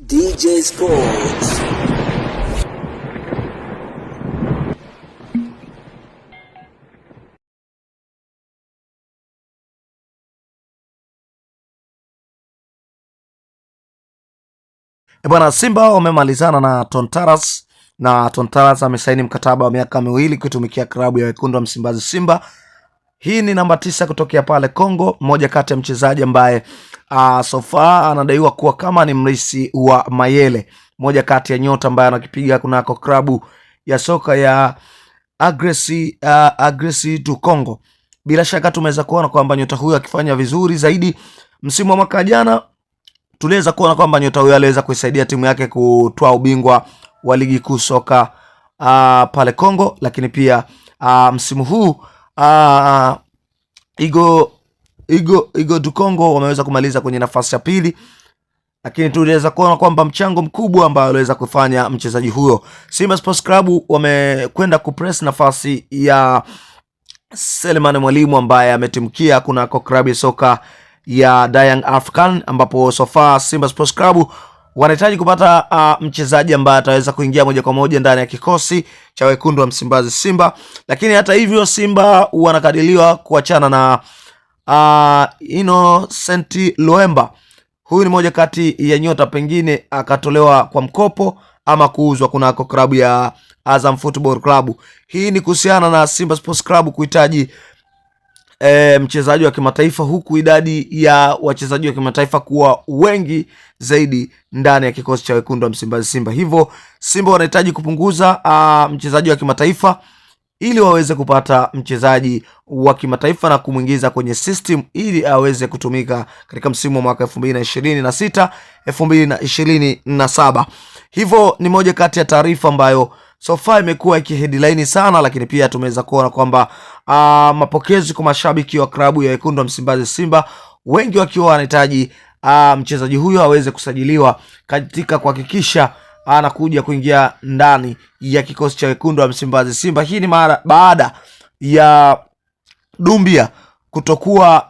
DJ Sports. Bwana, Simba wamemalizana na Tontaras na Tontaras amesaini mkataba wa miaka 2 kutumikia klabu ya Wekundu wa Msimbazi Simba. Hii ni namba 9 kutokea pale Kongo, mmoja kati ya mchezaji ambaye so far anadaiwa kuwa kama ni mrisi wa Mayele, mmoja kati ya nyota ambaye anakipiga kunako klabu ya soka ya Agresi du Congo. Bila shaka tumeweza kuona kwamba nyota huyu akifanya vizuri zaidi msimu wa mwaka jana. Tuliweza kuona kwamba nyota huyu aliweza kuisaidia timu yake kutwaa ubingwa wa ligi kuu soka pale Kongo, lakini pia msimu huu Igo du Congo wameweza kumaliza kwenye nafasi ya pili, lakini tuliweza kuona kwamba mchango mkubwa ambao aliweza kufanya mchezaji huyo. Simba Sports Club wamekwenda kupress nafasi ya Selemani Mwalimu ambaye ametimkia kunako klabu ya soka ya Young African, ambapo so far Simba Sports Club wanahitaji kupata mchezaji ambaye ataweza kuingia moja kwa moja ndani ya kikosi cha Wekundu wa Msimbazi Simba. Lakini hata hivyo Simba wanakadiriwa kuachana na Innocent Loemba. Huyu ni moja kati ya nyota, pengine akatolewa kwa mkopo ama kuuzwa kunako klabu ya Azam Football Club. Hii ni kuhusiana na Simba Sports Club kuhitaji mchezaji wa kimataifa, huku idadi ya wachezaji wa kimataifa kuwa wengi zaidi ndani ya kikosi cha Wekundu wa Msimbazi Simba. Hivyo Simba wanahitaji kupunguza mchezaji wa kimataifa ili waweze kupata mchezaji wa kimataifa na kumwingiza kwenye system ili aweze kutumika katika msimu wa mwaka 2026 2027. Hivyo ni moja kati ya taarifa ambayo so far imekuwa ikiheadline sana, lakini pia tumeweza kuona kwamba mapokezi kwa mashabiki wa klabu ya Wekundu wa Msimbazi Simba, wengi wakiwa wanahitaji mchezaji huyo aweze kusajiliwa katika kuhakikisha anakuja kuingia ndani ya kikosi cha Wekundu wa Msimbazi Simba. Hii ni baada ya Dumbia kutokuwa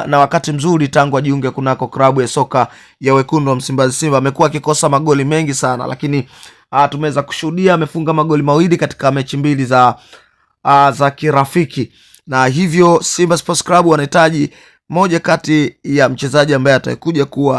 na wakati mzuri tangu ajiunge kunako klabu ya soka ya Wekundu wa Msimbazi Simba. Amekuwa akikosa magoli mengi sana, lakini tumeweza kushuhudia amefunga magoli 2 katika mechi 2 za kirafiki, na hivyo Simba Sports Club wanahitaji moja kati ya mchezaji ambaye atakuja kuwa